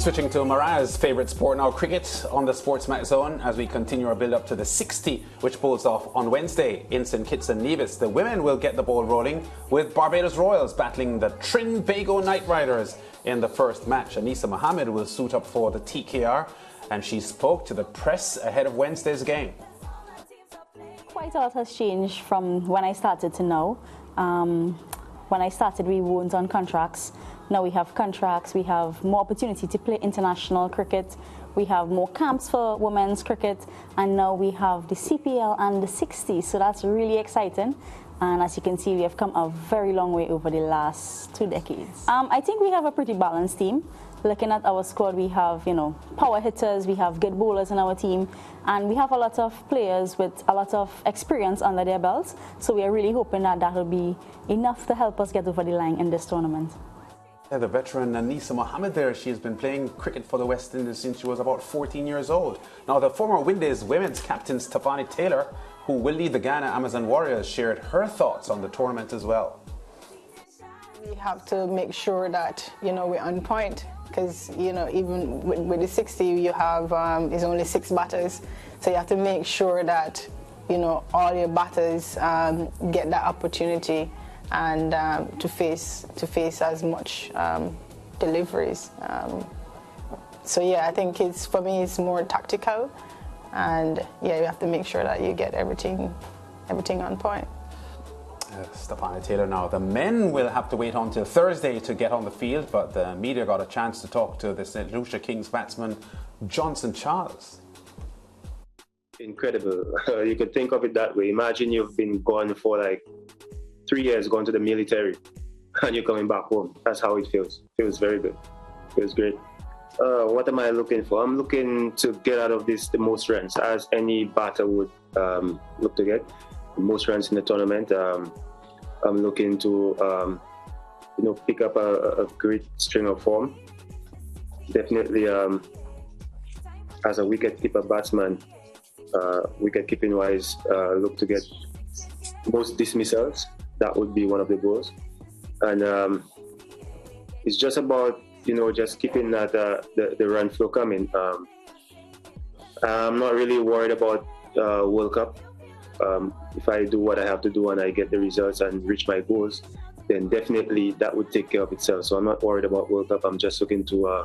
Switching to Mariah's favourite sport now, cricket, on the SportsMax Zone as we continue our build-up to the 60, which pulls off on Wednesday in St Kitts and Nevis. The women will get the ball rolling with Barbados Royals battling the Trinbago Knight Riders in the first match. Anisa Mohammed will suit up for the TKR, and she spoke to the press ahead of Wednesday's game. Quite a lot has changed from when I started to now. When I started, we weren't on contracts. Now we have contracts, we have more opportunity to play international cricket, we have more camps for women's cricket, and now we have the CPL and the 60, so that's really exciting. And as you can see, we have come a very long way over the last 2 decades. I think we have a pretty balanced team. Looking at our squad, we have, power hitters, we have good bowlers in our team, and we have a lot of players with a lot of experience under their belts. So we are really hoping that that will be enough to help us get over the line in this tournament. Yeah, the veteran Anisa Mohammed there, she has been playing cricket for the West Indies since she was about 14 years old. Now, the former Windies women's captain Stephanie Taylor, who will lead the Ghana Amazon Warriors, shared her thoughts on the tournament as well. We have to make sure that, we're on point. Because, even with the 60, you have, there's only 6 batters. So you have to make sure that, all your batters get that opportunity and to face as much deliveries. So yeah, I think for me it's more tactical, and yeah, you have to make sure that you get everything on point. Stephanie Taylor now. The men will have to wait until Thursday to get on the field, but the media got a chance to talk to the St Lucia Kings batsman Johnson Charles. Incredible. You could think of it that way. Imagine you've been gone for like 3 years, going to the military, and you're coming back home. That's how it feels. Feels very good. Feels great. What am I looking for? I'm looking to get out of this the most runs, as any batter would look to get. The most runs in the tournament. I'm looking to, pick up a great string of form. Definitely, as a wicket-keeper batsman, wicket-keeping wise, look to get most dismissals. That would be one of the goals. And it's just about, just keeping that the run flow coming. I'm not really worried about World Cup. If I do what I have to do and I get the results and reach my goals, then definitely that would take care of itself. So I'm not worried about World Cup. I'm just looking to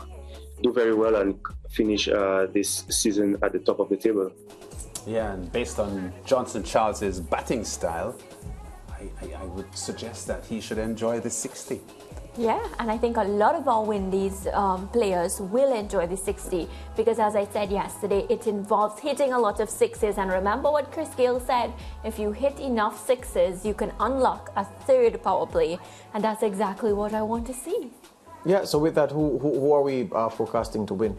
do very well and finish this season at the top of the table. Yeah, and based on Johnson Charles's batting style, I would suggest that he should enjoy the 60. Yeah, and I think a lot of our Windies players will enjoy the 60 because, as I said yesterday, it involves hitting a lot of sixes. And remember what Chris Gayle said, if you hit enough sixes, you can unlock a 3rd power play. And that's exactly what I want to see. Yeah, so with that, who are we forecasting to win?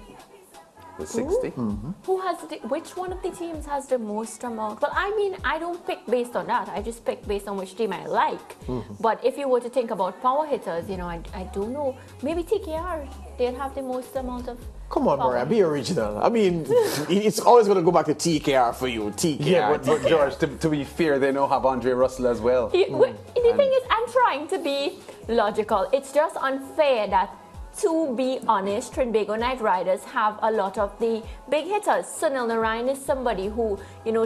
The 60? Mm-hmm. Which one of the teams has the most amount? Well, I mean, I don't pick based on that. I just pick based on which team I like. Mm-hmm. But if you were to think about power hitters, I don't know. Maybe TKR, they'll have the most amount of. Come on, Mariah, be original. I mean, it's always going to go back to TKR for you. TKR. Yeah, but George, to be fair, they now have Andre Russell as well. The thing is, I'm trying to be logical. It's just unfair that, to be honest, Trinbago Knight Riders have a lot of the big hitters. Sunil Narayan is somebody who,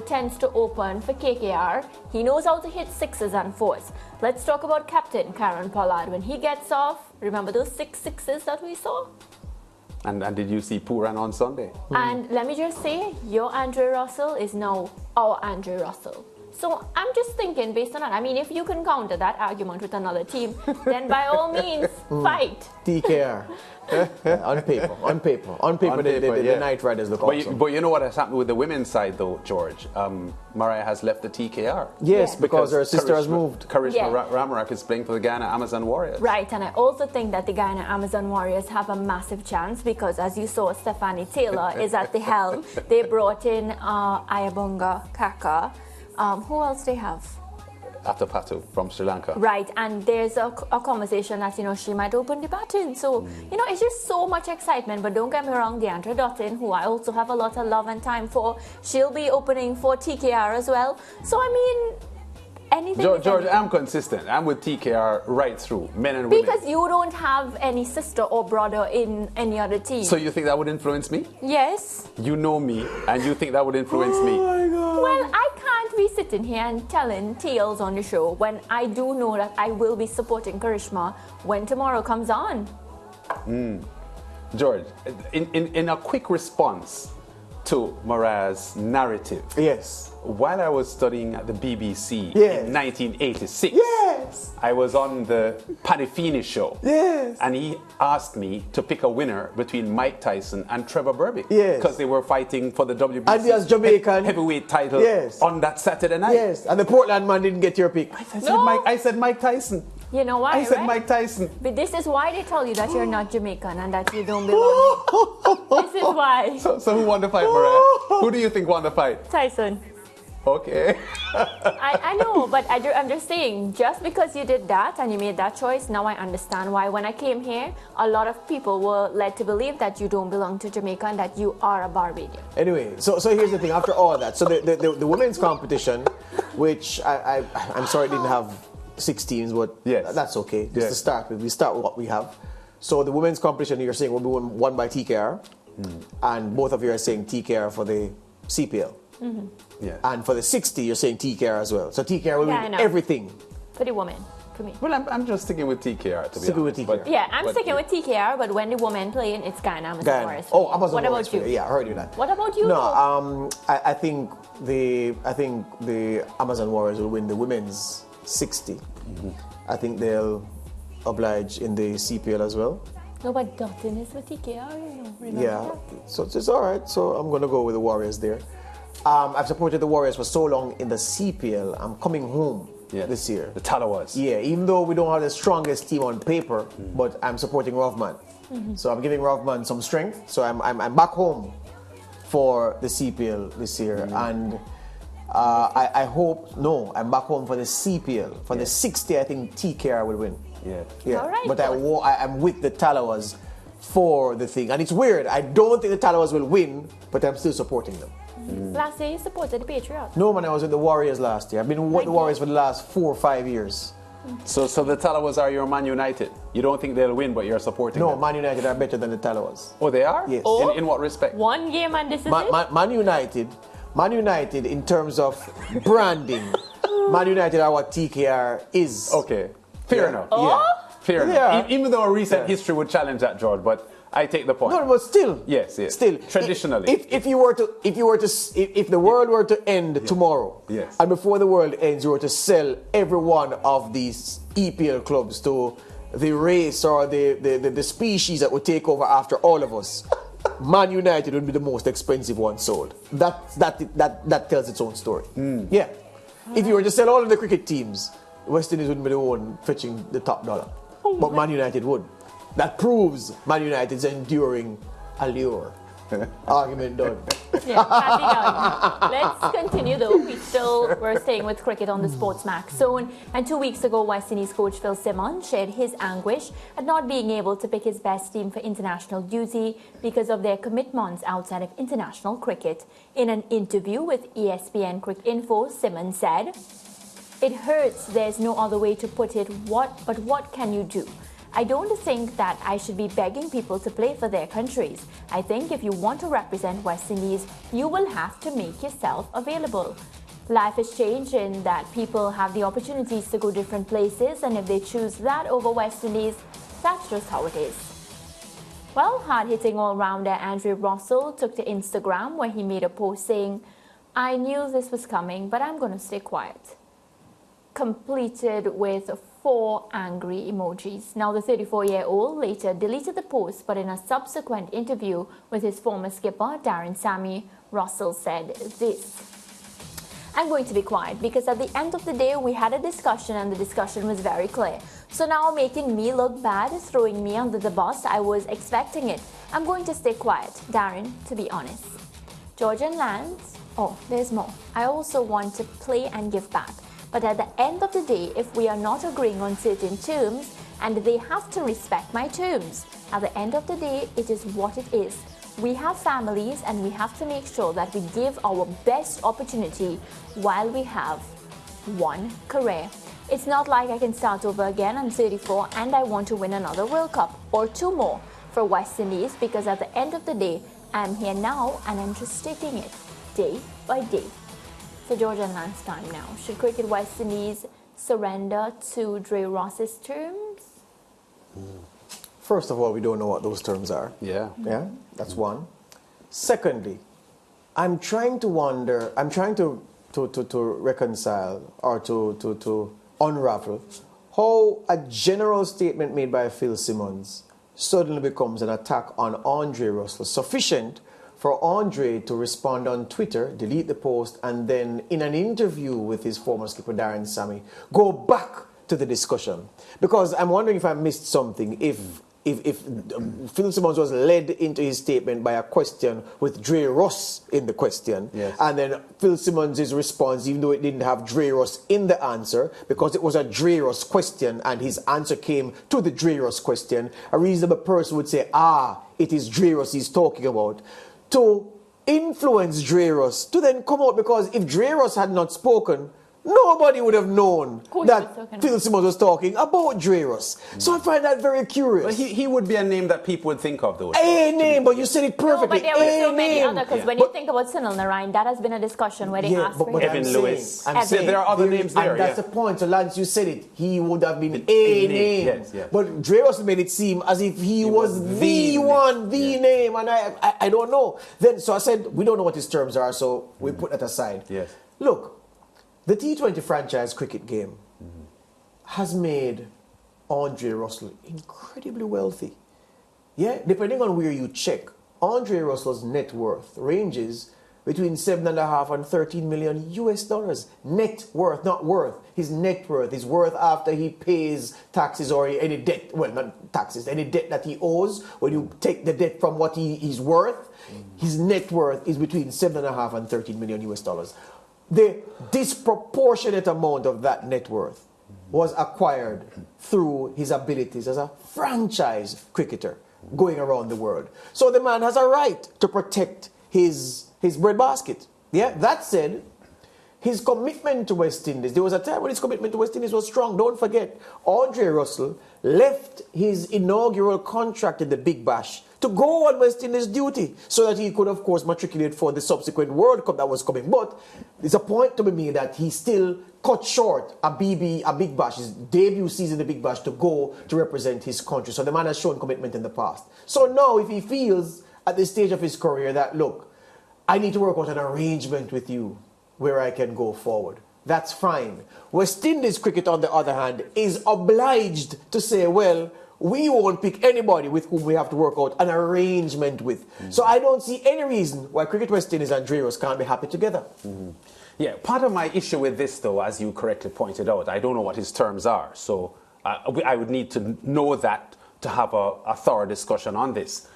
tends to open for KKR. He knows how to hit 6s and 4s. Let's talk about captain Karen Pollard. When he gets off, remember those 6 6s that we saw? And did you see Pooran on Sunday? And let me just say, your Andre Russell is now our Andre Russell. So I'm just thinking based on that. I mean, if you can counter that argument with another team, then by all means, fight. TKR. On paper, the Knight Riders look awesome. But you know what has happened with the women's side, though, George? Mariah has left the TKR. Yes, because her sister has moved. Karishma Ramarak is playing for the Ghana Amazon Warriors. Right, and I also think that the Ghana Amazon Warriors have a massive chance because, as you saw, Stephanie Taylor is at the helm. They brought in Ayabunga Kaka. Who else they have? Atapatu from Sri Lanka. Right, and there's a conversation that, she might open the batting. So, it's just so much excitement. But don't get me wrong, Deandra Dottin, who I also have a lot of love and time for, she'll be opening for TKR as well. So, I mean, anything. George, I'm consistent. I'm with TKR right through, men and women. Because you don't have any sister or brother in any other team. So you think that would influence me? Yes. You know me, and you think that would influence me? my God. Well, I can't be sitting here and telling tales on the show when I do know that I will be supporting Karishma when tomorrow comes on. George, in a quick response to Mariah's narrative. Yes. While I was studying at the BBC Yes. in 1986, Yes. I was on the Paddy Feeney show. Yes. And he asked me to pick a winner between Mike Tyson and Trevor Berbick. Yes. Because they were fighting for the WBC And he has Jamaican heavyweight title Yes. on that Saturday night. Yes. And the Portland man didn't get your pick. I said Mike Tyson. You know why, I said right? Mike Tyson. But this is why they tell you that you're not Jamaican and that you don't belong. This is why. So who won the fight, Mariah? Who do you think won the fight? Tyson. Okay. I know, but I'm just saying, just because you did that and you made that choice, now I understand why. When I came here, a lot of people were led to believe that you don't belong to Jamaica and that you are a Barbadian. Anyway, so here's the thing. After all that, so the women's competition, which I'm sorry it didn't have 6 teams, but Yes. that's okay. Just Yes. to start with, we start with what we have. So the women's competition, you're saying will be won by TKR, and both of you are saying TKR for the CPL. Yeah. And for the 60, you're saying TKR as well. So TKR will Yeah, I win know. everything. For the woman, for me. Well, I'm just sticking with TKR, to be Sticking with honest. TKR. Yeah, I'm but- sticking with TKR, but when the woman playing, it's Guyana, Amazon Guyana. Warriors. Oh, Amazon What Warriors about you? player. Yeah, I heard you that. What about you? No, though? I think the Amazon Warriors will win the women's 60. I think they'll oblige in the CPL as well. No, but Dottin is with TKR, you know. Remember Yeah, that? so it's all right. So I'm going to go with the Warriors there. I've supported the Warriors for so long in the CPL. I'm coming home this year. The Talawas. Yeah, even though we don't have the strongest team on paper, but I'm supporting Rovman. So I'm giving Rovman some strength. So I'm back home for the CPL this year. And I hope, I'm back home for the CPL. For the 60, I think TKR will win. Yeah. All right, But good. I'm with the Talawas for the thing. And it's weird. I don't think the Talawas will win, but I'm still supporting them. Last year you supported the Patriots. No, man, I was with the Warriors last year. I've been with the Warriors for the last 4 or 5 years. So the Talawas are your Man United. You don't think they'll win, but you're supporting No, them. Man United are better than the Talawas. Oh, they are? Yes. Oh. In what respect? One game and this is it? Man United, in terms of branding, Man United are what TKR is. Okay. Fair Yeah. enough. Oh? Yeah. Fair Yeah. enough. Even though recent history would challenge that, George, but I take the point. No, but still. Yes. Still. Traditionally. If the world were to end tomorrow, Yes. and before the world ends, you were to sell every one of these EPL clubs to the race or the species that would take over after all of us, Man United would be the most expensive one sold. That tells its own story. Yeah. If you were to sell all of the cricket teams, West Indies wouldn't be the one fetching the top dollar. But Man United would. That proves Man United's enduring allure. Argument done. Yeah, happy done. Let's continue though. We're staying with cricket on the SportsMax Zone. And 2 weeks ago, West Indies coach Phil Simmons shared his anguish at not being able to pick his best team for international duty because of their commitments outside of international cricket. In an interview with ESPN Cricket Info, Simmons said, "It hurts, there's no other way to put it, but what can you do? I don't think that I should be begging people to play for their countries. I think if you want to represent West Indies, you will have to make yourself available. Life has changed in that people have the opportunities to go different places, and if they choose that over West Indies, that's just how it is." Well, hard-hitting all-rounder Andrew Russell took to Instagram where he made a post saying, "I knew this was coming, but I'm going to stay quiet." Completed with 4 angry emojis. Now, the 34-year-old later deleted the post, but in a subsequent interview with his former skipper, Darren Sammy, Russell said this: "I'm going to be quiet because at the end of the day, we had a discussion and the discussion was very clear. So now making me look bad, throwing me under the bus, I was expecting it. I'm going to stay quiet, Darren, to be honest." Georgian Lands, there's more. "I also want to play and give back. But at the end of the day, if we are not agreeing on certain terms, and they have to respect my terms, at the end of the day, it is what it is. We have families and we have to make sure that we give our best opportunity while we have one career. It's not like I can start over again. I'm 34 and I want to win another World Cup or 2 more for West Indies, because at the end of the day, I'm here now and I'm just taking it day by day. So George and Lance time now. Should Cricket West Indies surrender to Dre Ross's terms? First of all, we don't know what those terms are. Yeah. Yeah, that's one. Secondly, I'm trying to reconcile or to unravel how a general statement made by Phil Simmons suddenly becomes an attack on Andre Russell, sufficient for Andre to respond on Twitter, delete the post, and then in an interview with his former skipper Darren Sammy, go back to the discussion. Because I'm wondering if I missed something, if Phil Simmons was led into his statement by a question with Dre Ross in the question, yes. And then Phil Simmons' response, even though it didn't have Dre Ross in the answer, because it was a Dre Ross question and his answer came to the Dre Ross question, a reasonable person would say, it is Dre Ross he's talking about. To influence Dre Ross to then come out, because if Dre Ross had not spoken, nobody would have known that Phil Simmons was talking about Dre Ross. So I find that very curious. But he would be a name that people would think of, though. A name, but you said it perfectly. No, but there were so many other, because when you think about Sunil Narayan, that has been a discussion where they asked for him. Evan Lewis. I'm saying there are other names there. And that's the point. So Lance, you said it. He would have been a name. Yes, yes. But Dre Ross made it seem as if he was the one, the name. And I don't know. Then so I said, we don't know what his terms are, so we put that aside. Yes. Look, the T20 franchise cricket game has made Andre Russell incredibly wealthy. Yeah, depending on where you check, Andre Russell's net worth ranges between $7.5 and $13 million US. Net worth, not worth. His net worth, his worth after he pays taxes or any debt, well, not taxes, any debt that he owes. When you take the debt from what he's worth, his net worth is between $7.5 and $13 million US. The disproportionate amount of that net worth was acquired through his abilities as a franchise cricketer going around the world. So the man has a right to protect his breadbasket. Yeah, that said, his commitment to West Indies, there was a time when his commitment to West Indies was strong. Don't forget, Andre Russell left his inaugural contract in the Big Bash to go on West Indies duty so that he could, of course, matriculate for the subsequent World Cup that was coming. But there's a point to be made that he still cut short a Big Bash, his debut season in the Big Bash, to go to represent his country. So the man has shown commitment in the past. So now if he feels at this stage of his career that, look, I need to work out an arrangement with you where I can go forward, that's fine. West Indies cricket, on the other hand, is obliged to say, well, we won't pick anybody with whom we have to work out an arrangement with. So I don't see any reason why Cricket West Indies and Dre Ross can't be happy together. Yeah, part of my issue with this, though, as you correctly pointed out, I don't know what his terms are. So I would need to know that to have a thorough discussion on this.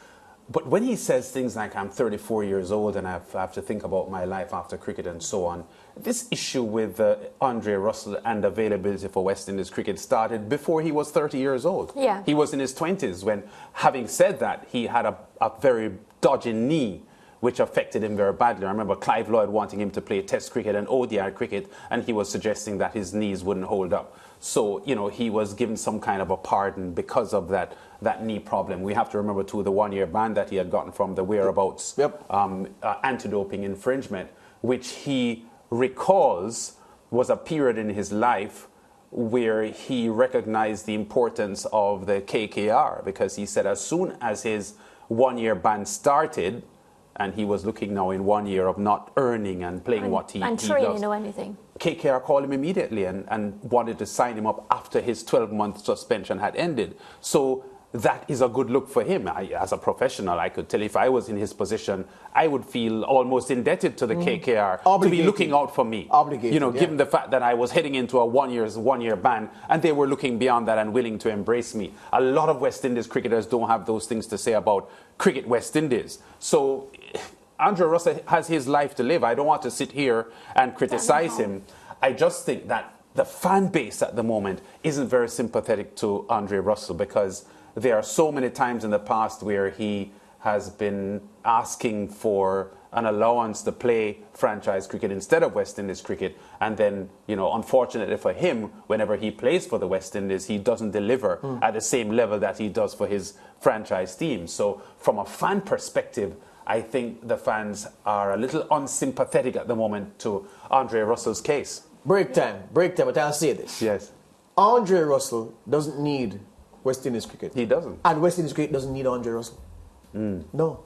But when he says things like, I'm 34 years old and I have to think about my life after cricket and so on, this issue with Andre Russell and availability for West Indies cricket started before he was 30 years old. Yeah. He was in his 20s when, having said that, he had a very dodgy knee, which affected him very badly. I remember Clive Lloyd wanting him to play Test cricket and ODI cricket, and he was suggesting that his knees wouldn't hold up. So, you know, he was given some kind of a pardon because of that knee problem. We have to remember, too, the one-year ban that he had gotten from the whereabouts anti-doping infringement, which he recalls was a period in his life where he recognized the importance of the KKR, because he said as soon as his one-year ban started, and he was looking now in 1 year of not earning and playing what he training does. or anything. KKR called him immediately and wanted to sign him up after his 12-month suspension had ended. So that is a good look for him. As a professional, I could tell if I was in his position, I would feel almost indebted to the KKR to be looking out for me. Obligated, you know, given the fact that I was heading into a one-year ban, and they were looking beyond that and willing to embrace me. A lot of West Indies cricketers don't have those things to say about Cricket West Indies. So Andre Russell has his life to live. I don't want to sit here and criticize him. I just think that the fan base at the moment isn't very sympathetic to Andre Russell, because there are so many times in the past where he has been asking for an allowance to play franchise cricket instead of West Indies cricket. And then, unfortunately for him, whenever he plays for the West Indies, he doesn't deliver at the same level that he does for his franchise team. So from a fan perspective, I think the fans are a little unsympathetic at the moment to Andre Russell's case. Break time, but I'll say this. Yes. Andre Russell doesn't need West Indies cricket. He doesn't. And West Indies cricket doesn't need Andre Russell. No.